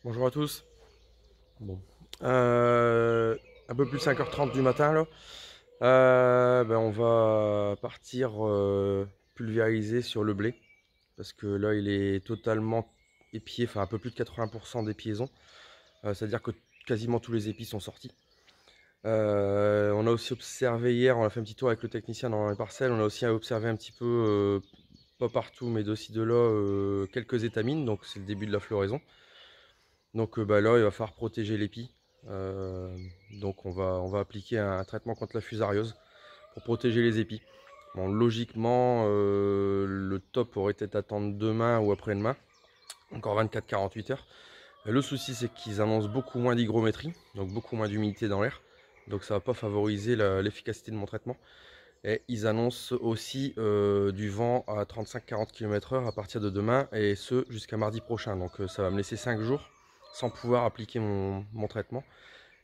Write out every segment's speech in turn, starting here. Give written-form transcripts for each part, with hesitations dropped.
Bonjour à tous. Bon. Euh, un peu plus de 5h30 du matin là. On va partir pulvériser sur le blé. Parce que là il est totalement épié, enfin un peu plus de 80% d'épiaison. C'est-à-dire que quasiment tous les épis sont sortis. On a aussi observé hier, on a fait un petit tour avec le technicien dans les parcelles. On a aussi observé un petit peu, pas partout, mais d'aussi de là, quelques étamines. Donc c'est le début de la floraison. Donc là, il va falloir protéger l'épi. Euh, donc on va appliquer un traitement contre la fusariose pour protéger les épis. Bon, logiquement, le top aurait été d'attendre demain ou après-demain, encore 24-48 heures. Le souci, c'est qu'ils annoncent beaucoup moins d'hygrométrie, donc beaucoup moins d'humidité dans l'air. Donc ça va pas favoriser l'efficacité de mon traitement. Et ils annoncent aussi du vent à 35-40 km/h à partir de demain, et ce jusqu'à mardi prochain. Donc ça va me laisser 5 jours sans pouvoir appliquer mon traitement.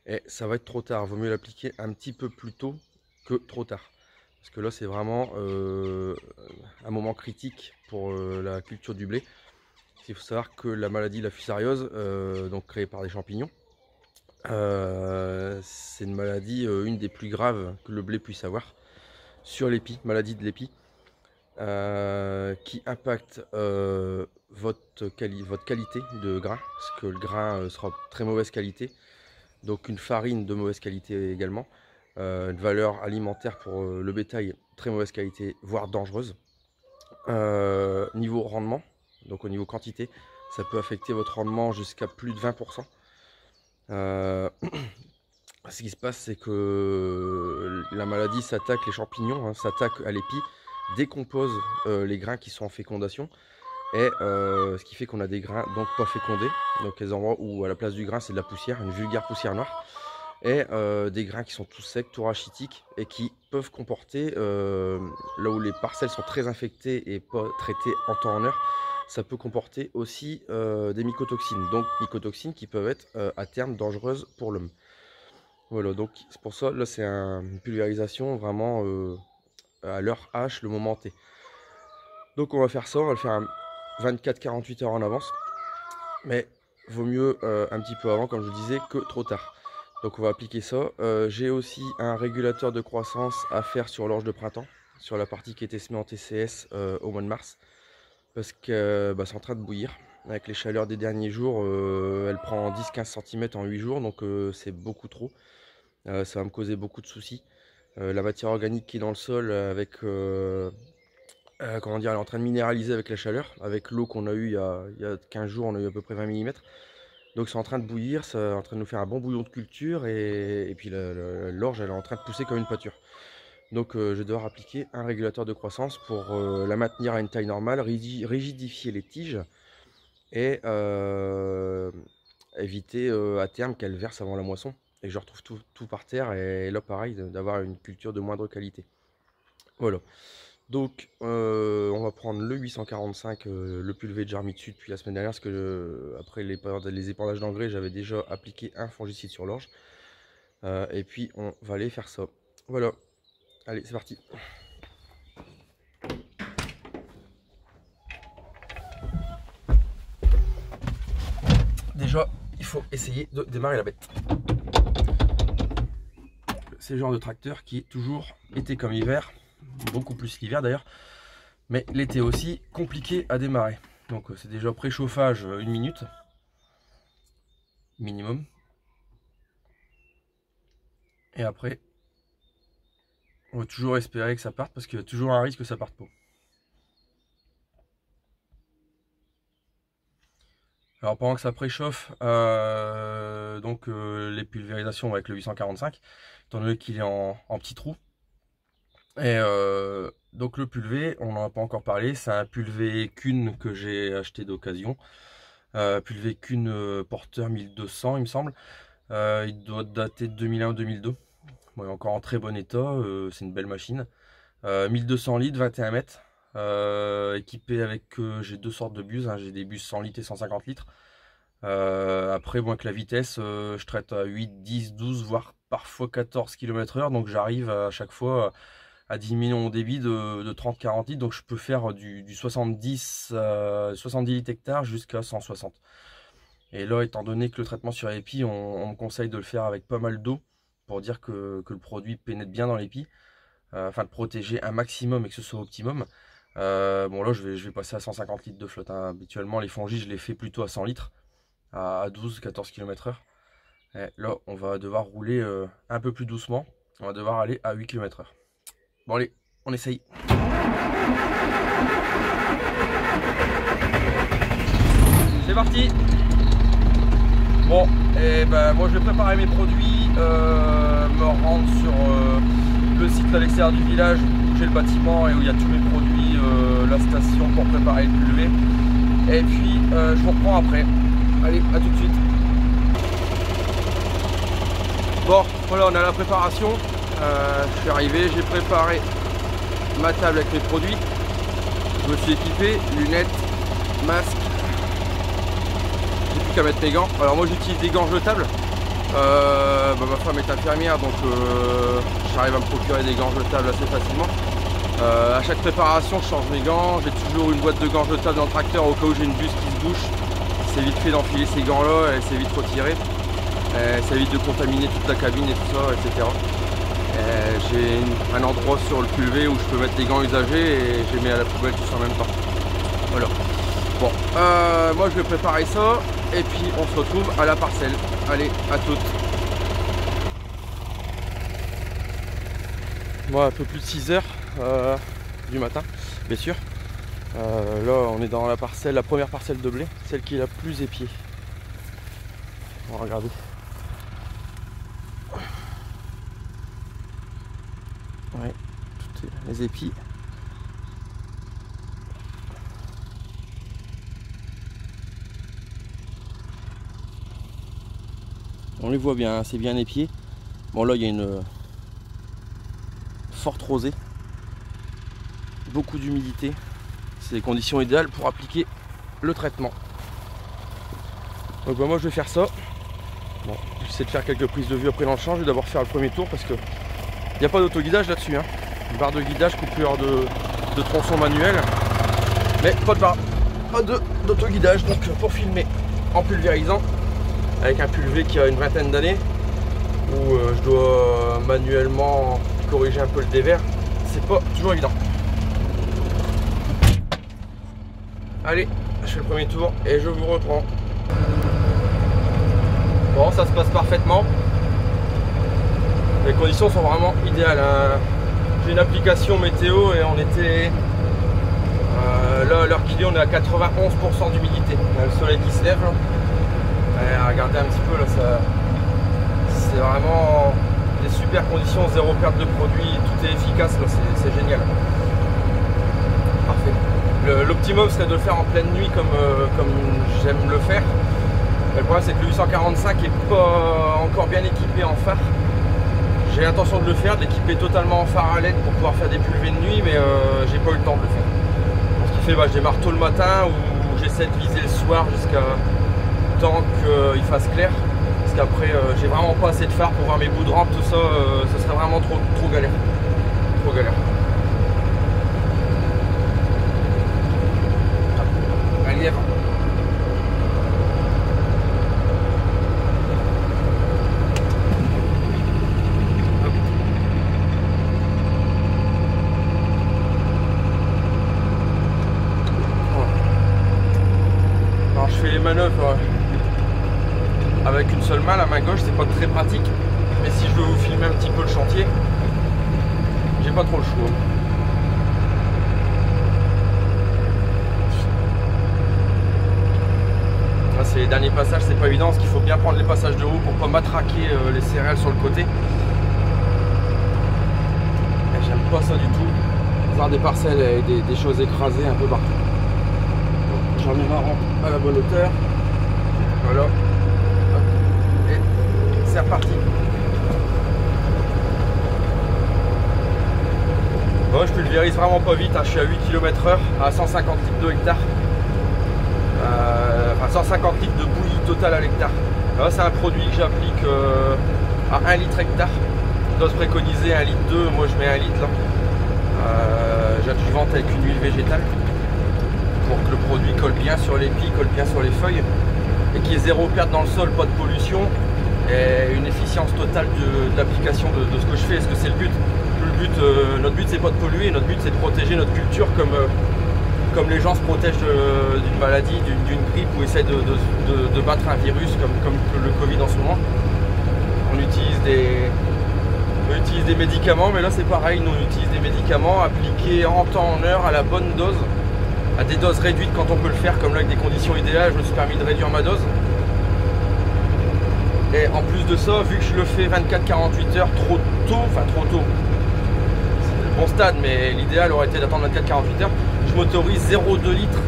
Et ça va être trop tard. Vaut mieux l'appliquer un petit peu plus tôt que trop tard. Parce que là, c'est vraiment un moment critique pour la culture du blé. Il faut savoir que la maladie, la fusariose, donc créée par des champignons, c'est une maladie, une des plus graves que le blé puisse avoir sur l'épi, maladie de l'épi, qui impacte votre qualité de grain, parce que le grain sera de très mauvaise qualité, donc une farine de mauvaise qualité également, une valeur alimentaire pour le bétail très mauvaise qualité, voire dangereuse. Niveau rendement, donc au niveau quantité, ça peut affecter votre rendement jusqu'à plus de 20%. Euh, Ce qui se passe, c'est que la maladie s'attaque, les champignons, hein, s'attaquent à l'épi, décompose les grains qui sont en fécondation, et ce qui fait qu'on a des grains donc pas fécondés, donc les endroits où à la place du grain c'est de la poussière, une vulgaire poussière noire, et des grains qui sont tout secs, tout rachitiques, et qui peuvent comporter, là où les parcelles sont très infectées et pas traitées en temps en heure, ça peut comporter aussi des mycotoxines, donc mycotoxines qui peuvent être à terme dangereuses pour l'homme. Voilà, donc c'est pour ça, là c'est une pulvérisation vraiment à l'heure H, le moment T. Donc on va faire ça, on va le faire 24-48 heures en avance, mais vaut mieux un petit peu avant, comme je vous disais, que trop tard. Donc on va appliquer ça. J'ai aussi un régulateur de croissance à faire sur l'orge de printemps, sur la partie qui était semée en TCS au mois de mars, parce que c'est en train de bouillir. Avec les chaleurs des derniers jours, elle prend 10-15 cm en 8 jours, donc c'est beaucoup trop. Ça va me causer beaucoup de soucis. La matière organique qui est dans le sol, comment dire, elle est en train de minéraliser avec la chaleur, avec l'eau qu'on a eue il y a 15 jours, on a eu à peu près 20 mm. Donc c'est en train de bouillir, c'est en train de nous faire un bon bouillon de culture, et puis l'orge elle est en train de pousser comme une pâture. Donc je vais devoir appliquer un régulateur de croissance pour la maintenir à une taille normale, rigidifier les tiges, et éviter à terme qu'elle verse avant la moisson et que je retrouve tout par terre, et là pareil d'avoir une culture de moindre qualité. Voilà. Donc on va prendre le 845, le pulvé de Jarmitsu depuis la semaine dernière, parce que après les épandages d'engrais, j'avais déjà appliqué un fongicide sur l'orge. Et puis on va aller faire ça. Voilà, allez c'est parti. Déjà, il faut essayer de démarrer la bête. C'est le genre de tracteur qui est toujours, été comme hiver, beaucoup plus l'hiver d'ailleurs, mais l'été aussi, compliqué à démarrer. Donc c'est déjà préchauffage 1 minute minimum. Et après, on va toujours espérer que ça parte, parce qu'il y a toujours un risque que ça parte pas. Alors pendant que ça préchauffe, les pulvérisations avec le 845, étant donné qu'il est en petit trou. Et donc le pulvé, on n'en a pas encore parlé, c'est un pulvé Kuhn que j'ai acheté d'occasion. Pulvé Kuhn porteur 1200 il me semble. Il doit dater de 2001 ou 2002. Bon, il est encore en très bon état, c'est une belle machine. 1200 litres, 21 mètres. Équipé avec, j'ai deux sortes de bus, hein. J'ai des bus 100 litres et 150 litres. Après, moi, avec la vitesse, je traite à 8, 10, 12, voire parfois 14 km/h. Donc j'arrive à chaque fois à diminuer mon débit de 30-40 litres. Donc je peux faire du 70 litres hectare jusqu'à 160. Et là, étant donné que le traitement sur épi, on me conseille de le faire avec pas mal d'eau pour dire que le produit pénètre bien dans l'épi, afin de protéger un maximum et que ce soit optimum. Bon là je vais passer à 150 litres de flotte, hein. Habituellement les fongies je les fais plutôt à 100 litres, à 12-14 km/h. Et là on va devoir rouler un peu plus doucement, on va devoir aller à 8 km/h. Bon allez, on essaye. C'est parti. Bon, et ben moi je vais préparer mes produits, me rendre sur le site à l'extérieur du village où j'ai le bâtiment et où il y a tous mes produits, la station pour préparer le pulvé. Et puis je vous reprends après. Allez, à tout de suite. Bon, voilà, on a la préparation. Je suis arrivé, j'ai préparé ma table avec mes produits. Je me suis équipé, lunettes, masque. J'ai plus qu'à mettre mes gants. Alors moi j'utilise des gants jetables. Ma femme est infirmière, donc j'arrive à me procurer des gants jetables assez facilement. À chaque préparation je change mes gants. J'ai toujours une boîte de gants jetables dans le tracteur au cas où j'ai une buse qui se bouche. C'est vite fait d'enfiler ces gants là et c'est vite retiré. Ça évite de contaminer toute la cabine et tout ça, etc. J'ai un endroit sur le pulvé où je peux mettre les gants usagés et je les mets à la poubelle tous en même temps. Voilà. Bon, moi je vais préparer ça et puis on se retrouve à la parcelle. Allez, à toutes. Bon, un peu plus de 6 heures du matin, bien sûr. Là on est dans la parcelle, la première parcelle de blé, celle qui est la plus épiée. On va regarder. Ouais, toutes les épis. On les voit bien, hein, c'est bien épié. Bon là il y a une forte rosée, beaucoup d'humidité. C'est les conditions idéales pour appliquer le traitement. Donc moi je vais faire ça. Bon, j'essaie de faire quelques prises de vue après dans le champ. Je vais d'abord faire le premier tour parce que il n'y a pas d'autoguidage là-dessus, hein. Une barre de guidage, coupure de tronçon manuel, mais pas de barre, pas d'autoguidage. Donc pour filmer en pulvérisant avec un pulvé qui a une vingtaine d'années, où je dois manuellement corriger un peu le dévers, c'est pas toujours évident. Allez, je fais le premier tour et je vous reprends. Bon, ça se passe parfaitement. Les conditions sont vraiment idéales, hein. J'ai une application météo et on était là à l'heure qu'il est, on est à 91% d'humidité. On a le soleil qui se lève. Regardez un petit peu là, c'est vraiment des super conditions, zéro perte de produit, tout est efficace là, c'est génial. Parfait. L'optimum serait de le faire en pleine nuit comme j'aime le faire. Mais le problème c'est que le 845 n'est pas encore bien équipé en phare. J'ai l'intention de le faire, d'équiper totalement en phare à LED pour pouvoir faire des pulvés de nuit, mais j'ai pas eu le temps de le faire. Ce qui fait, je démarre tôt le matin ou j'essaie de viser le soir jusqu'à temps qu'il fasse clair. Parce qu'après, j'ai vraiment pas assez de phare pour voir mes bouts de rampe, tout ça, ce serait vraiment trop galère. Trop galère. Un lièvre. Manœuvre avec une seule main, la main gauche, c'est pas très pratique, mais si je veux vous filmer un petit peu le chantier, j'ai pas trop le choix. Là c'est les derniers passages, c'est pas évident parce qu'il faut bien prendre les passages de haut pour pas matraquer les céréales sur le côté. J'aime pas ça du tout, faire des parcelles et des choses écrasées un peu partout. J'en mets ma rampe à la bonne hauteur. Voilà. Et c'est reparti. Bon, je pulvérise vraiment pas vite, hein. Je suis à 8 km/h à 150 litres de hectare. Enfin 150 litres de bouillie totale à l'hectare. Là c'est un produit que j'applique à 1 litre hectare. Il doit se préconiser 1 litre 2, moi je mets 1 litre là. J'adjuvante avec une huile végétale pour que le produit colle bien sur l'épi, colle bien sur les feuilles. et qu'il y ait zéro perte dans le sol, pas de pollution et une efficience totale de l'application de ce que je fais. Est-ce que c'est le but? Notre but c'est pas de polluer, notre but c'est de protéger notre culture comme les gens se protègent d'une maladie, d'une grippe ou essaient de battre un virus comme le Covid en ce moment. On utilise des médicaments, mais là c'est pareil, nous on utilise des médicaments appliqués en temps, en heure, à la bonne dose, à des doses réduites quand on peut le faire, comme là avec des conditions idéales, je me suis permis de réduire ma dose. Et en plus de ça, vu que je le fais 24-48 heures trop tôt, c'est le bon stade, mais l'idéal aurait été d'attendre 24-48 heures, je m'autorise 0,2 litres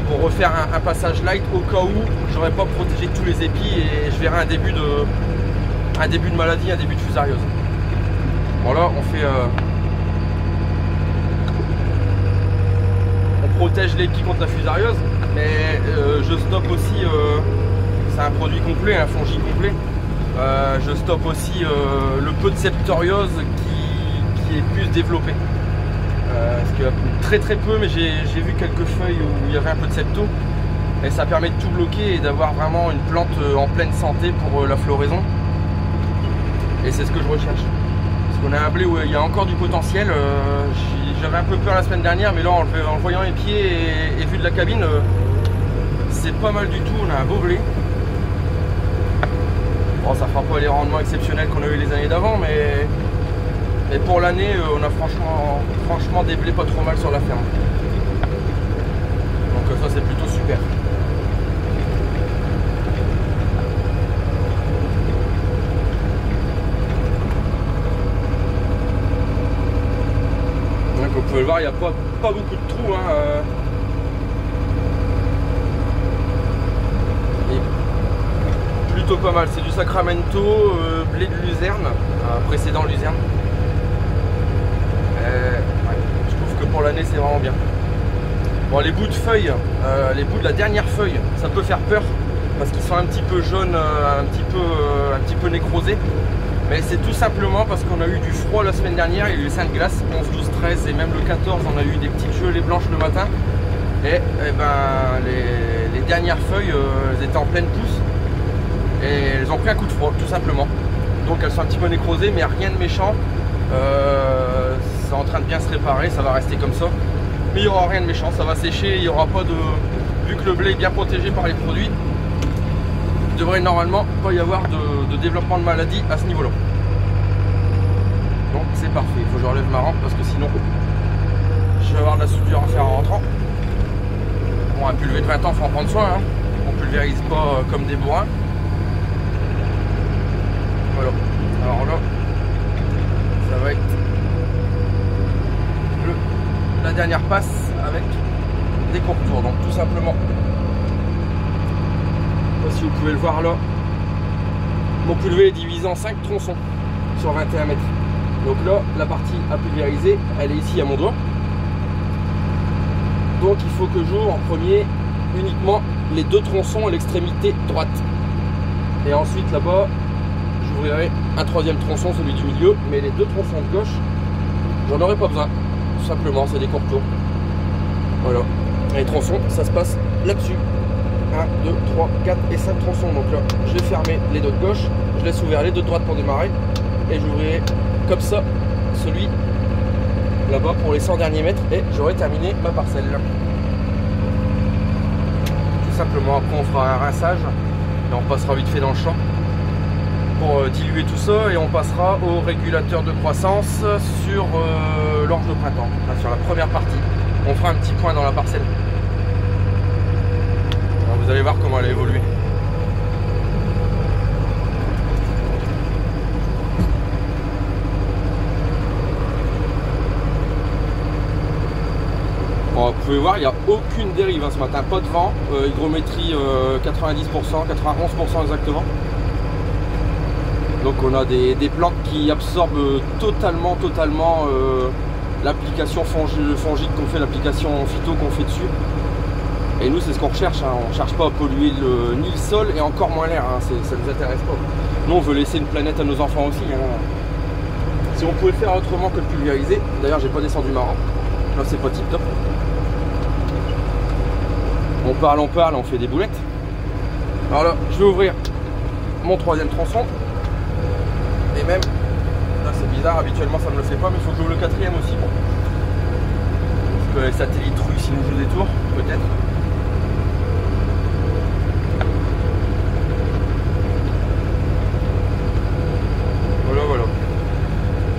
pour refaire un passage light au cas où j'aurais pas protégé tous les épis et je verrai un début de maladie, un début de fusariose. Bon là on fait on protège l'épi contre la fusariose, mais je stoppe aussi c'est un produit complet, un fongi complet. Je stoppe aussi le peu de septoriose qui est plus développé. Parce que très peu, mais j'ai vu quelques feuilles où il y avait un peu de septo et ça permet de tout bloquer et d'avoir vraiment une plante en pleine santé pour la floraison. Et c'est ce que je recherche. Parce qu'on a un blé où il y a encore du potentiel. J'avais un peu peur la semaine dernière, mais là en voyant les pieds et vu de la cabine, c'est pas mal du tout. On a un beau blé. Bon, ça fera pas les rendements exceptionnels qu'on a eu les années d'avant, mais pour l'année, on a franchement des blés pas trop mal sur la ferme. Donc ça c'est plutôt super. Donc vous pouvez le voir, il n'y a pas beaucoup de trous. Hein. Et plutôt pas mal, c'est du Sacramento, blé de luzerne, précédent luzerne. Ouais, je trouve que pour l'année c'est vraiment bien. Bon, les bouts de feuilles, les bouts de la dernière feuille, ça peut faire peur parce qu'ils sont un petit peu jaunes, un petit peu nécrosés. Mais c'est tout simplement parce qu'on a eu du froid la semaine dernière, il y a eu les saintes glaces, 11, 12, 13 et même le 14 on a eu des petites gelées blanches le matin. Et ben les dernières feuilles elles étaient en pleine pousse et elles ont pris un coup de froid tout simplement. Donc elles sont un petit peu nécrosées mais rien de méchant. C'est en train de bien se réparer, ça va rester comme ça. Mais il n'y aura rien de méchant, ça va sécher, il n'y aura pas de... Vu que le blé est bien protégé par les produits, il devrait normalement pas y avoir de développement de maladie à ce niveau-là. Donc c'est parfait, il faut que je relève ma rampe parce que sinon je vais avoir de la soudure à faire en rentrant. Bon, un pulvé de 20 ans, il faut en prendre soin, hein. On pulvérise pas comme des bourrins. Voilà, alors là, ça va être la dernière passe avec des contours, donc tout simplement, si vous pouvez le voir là, mon pulvé est divisé en 5 tronçons sur 21 mètres. Donc là, la partie à pulvériser, elle est ici à mon doigt. Donc il faut que j'ouvre en premier uniquement les 2 tronçons à l'extrémité droite. Et ensuite là-bas, j'ouvrirai un 3e tronçon, celui du milieu, mais les 2 tronçons de gauche, j'en aurai pas besoin. Tout simplement, c'est des contours. Voilà. Et les tronçons, ça se passe là-dessus. 1, 2, 3, 4 et 5 tronçons. Donc là, je vais fermer les 2 de gauche, je laisse ouvert les 2 de droite pour démarrer. Et j'ouvrirai comme ça celui là-bas pour les 100 derniers mètres et j'aurai terminé ma parcelle. Tout simplement, après on fera un rinçage et on passera vite fait dans le champ pour diluer tout ça et on passera au régulateur de croissance sur l'orge de printemps, enfin, sur la première partie. On fera un petit point dans la parcelle. Alors, vous allez voir comment elle a évolué. Bon, vous pouvez voir, il n'y a aucune dérive hein, ce matin, pas de vent, hygrométrie 90%, 91% exactement. Donc on a des plantes qui absorbent totalement l'application fongide qu'on fait, l'application phyto qu'on fait dessus. Et nous c'est ce qu'on recherche, hein. On ne cherche pas à polluer ni le sol et encore moins l'air, hein. Ça ne nous intéresse pas. Nous on veut laisser une planète à nos enfants aussi. Hein. Si on pouvait faire autrement que de pulvériser, d'ailleurs j'ai pas descendu ma rampe, là c'est pas tip top. On parle, on fait des boulettes. Alors là, je vais ouvrir mon troisième tronçon. Et même, là c'est bizarre, habituellement ça ne me le fait pas, mais il faut que j'ouvre le quatrième aussi. Bon. Parce que les satellites russes ils nous jouent des tours, peut-être. Voilà.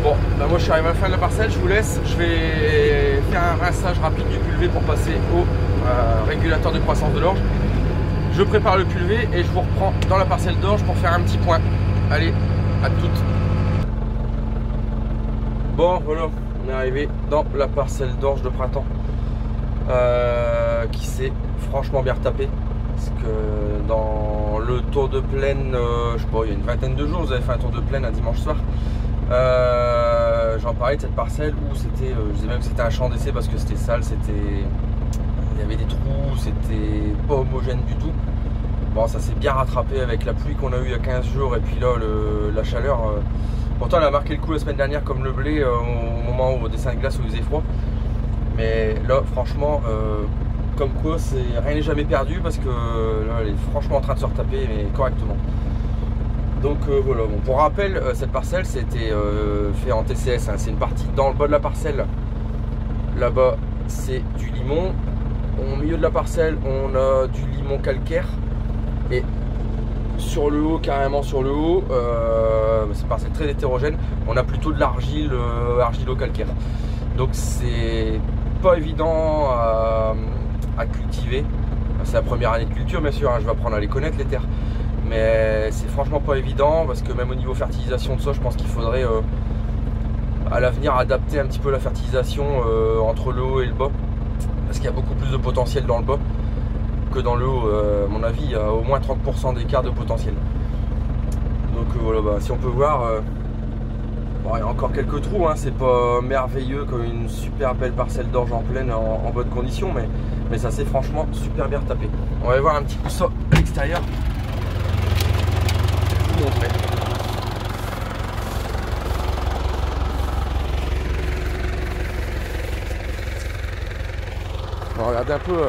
Bon, bah moi je suis arrivé à la fin de la parcelle, je vous laisse. Je vais faire un rinçage rapide du pulvé pour passer au régulateur de croissance de l'orge. Je prépare le pulvé et je vous reprends dans la parcelle d'orge pour faire un petit point. Allez, à toutes. Bon, voilà, on est arrivé dans la parcelle d'orge de printemps qui s'est franchement bien retapé. Parce que dans le tour de plaine, je sais pas, il y a une vingtaine de jours, vous avez fait un tour de plaine un dimanche soir. J'en parlais de cette parcelle où c'était, je disais même que c'était un champ d'essai parce que c'était sale, il y avait des trous, c'était pas homogène du tout. Bon, ça s'est bien rattrapé avec la pluie qu'on a eu il y a 15 jours et puis là la chaleur. Pourtant elle a marqué le coup la semaine dernière comme le blé au moment où au dessin de glace où il faisait froid. Mais là franchement comme quoi rien n'est jamais perdu parce que là elle est franchement en train de se retaper mais correctement. Donc voilà, bon, pour rappel cette parcelle c'était fait en TCS, hein. C'est une partie dans le bas de la parcelle. Là-bas c'est du limon. Au milieu de la parcelle on a du limon calcaire. Et sur le haut, carrément sur le haut, c'est une parcelle très hétérogène. On a plutôt de l'argile argilo-calcaire. Donc c'est pas évident à cultiver. C'est la première année de culture bien sûr, hein, je vais apprendre à les connaître les terres. Mais c'est franchement pas évident parce que même au niveau fertilisation de ça, je pense qu'il faudrait à l'avenir adapter un petit peu la fertilisation entre le haut et le bas. Parce qu'il y a beaucoup plus de potentiel dans le bas que dans le haut. À mon avis, il y a au moins 30% d'écart de potentiel. Donc voilà, bah, si on peut voir, bon, il y a encore quelques trous, hein, c'est pas merveilleux comme une super belle parcelle d'orge en plaine en bonne condition, mais ça s'est franchement super bien retapé. On va aller voir un petit coup ça à l'extérieur. Je vais vous montrer. On va regarder un peu.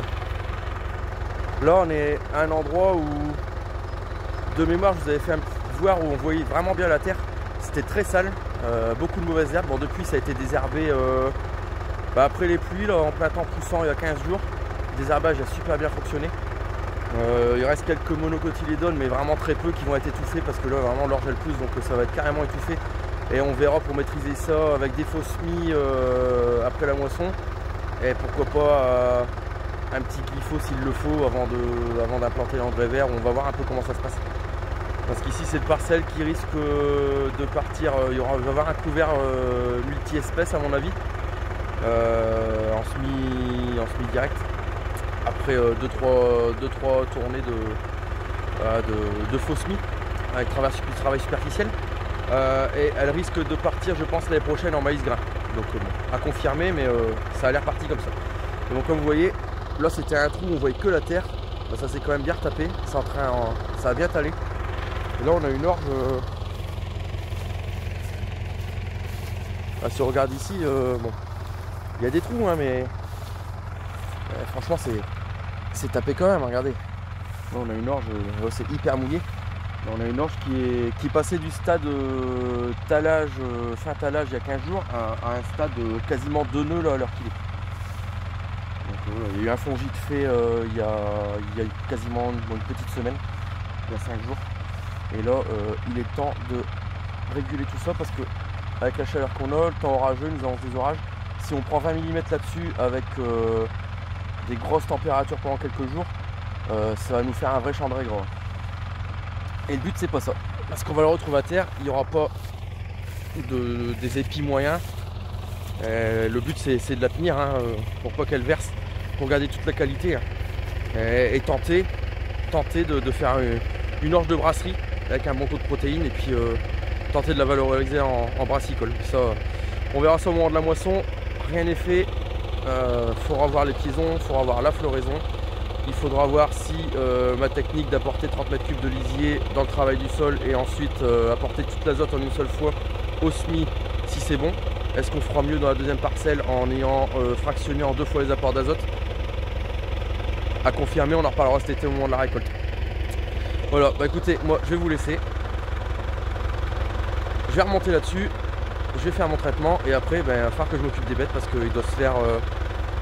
Là on est à un endroit où de mémoire je vous avais fait un petit voir où on voyait vraiment bien la terre. C'était très sale, beaucoup de mauvaises herbes. Bon, depuis ça a été désherbé après les pluies là, en plein temps poussant il y a 15 jours. Le désherbage a super bien fonctionné. Il reste quelques monocotylédones mais vraiment très peu qui vont être étouffés parce que là vraiment l'orge elle pousse, donc ça va être carrément étouffé. Et on verra pour maîtriser ça avec des faux semis après la moisson. Et pourquoi pas un petit glypho s'il le faut avant d'implanter l'engrais vert. On va voir un peu comment ça se passe. Parce qu'ici c'est une parcelle qui risque de partir. Il va y avoir un couvert multi-espèces à mon avis. En semi direct. Après 2-3 tournées de faux semis avec du travail superficiel. Et elle risque de partir je pense l'année prochaine en maïs grain. Donc bon, à confirmer, mais ça a l'air parti comme ça. Et donc comme vous voyez, là c'était un trou où on voyait que la terre. Bah, ça s'est quand même bien retapé, ça a bien talé. Et là on a une orge. Si on regarde ici, bon, il y a des trous, hein, mais franchement c'est tapé quand même. Regardez. Là on a une orge, c'est hyper mouillé. Là, on a une orge qui est passée du stade talage, fin talage il y a 15 jours à un stade quasiment 2 nœuds là, à l'heure qu'il est. Donc, il y a eu un fongite fait il y a quasiment une petite semaine, il y a 5 jours. Et là il est temps de réguler tout ça parce que avec la chaleur qu'on a, le temps orageux, nous avons des orages. Si on prend 20 mm là-dessus avec des grosses températures pendant quelques jours, ça va nous faire un vrai champ de raies gros. Et le but c'est pas ça, parce qu'on va le retrouver à terre, il n'y aura pas des épis moyens. Le but c'est de la tenir, hein, pour pas qu'elle verse, pour garder toute la qualité, hein. Et tenter de faire une orge de brasserie avec un bon taux de protéines et puis tenter de la valoriser en brassicole. Ça, on verra ça au moment de la moisson. Rien n'est fait, faudra voir les piésons, faudra voir la floraison. Il faudra voir si ma technique d'apporter 30 m3 de lisier dans le travail du sol et ensuite apporter toute l'azote en une seule fois au semis, si c'est bon. Est-ce qu'on fera mieux dans la deuxième parcelle en ayant fractionné en 2 fois les apports d'azote? À confirmer, on en reparlera cet été au moment de la récolte. Voilà, bah écoutez, moi je vais vous laisser. Je vais remonter là-dessus, je vais faire mon traitement et après ben, il va falloir que je m'occupe des bêtes parce qu'il doit se faire,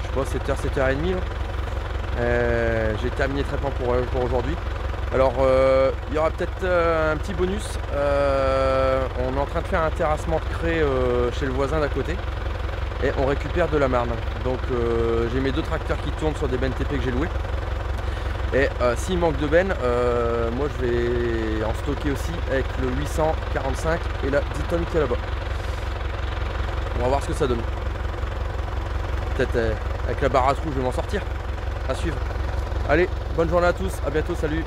je sais pas, 7h, 7h30. J'ai terminé le traitement pour aujourd'hui. Alors il y aura peut-être un petit bonus. On est en train de faire un terrassement de craie chez le voisin d'à côté. Et on récupère de la marne. Donc j'ai mes 2 tracteurs qui tournent sur des bennes TP que j'ai loués. Et s'il manque de bennes, moi je vais en stocker aussi avec le 845 et la 10 tonnes qui est là-bas. On va voir ce que ça donne. Peut-être avec la barre à trous je vais m'en sortir. À suivre. Allez, bonne journée à tous, à bientôt, salut.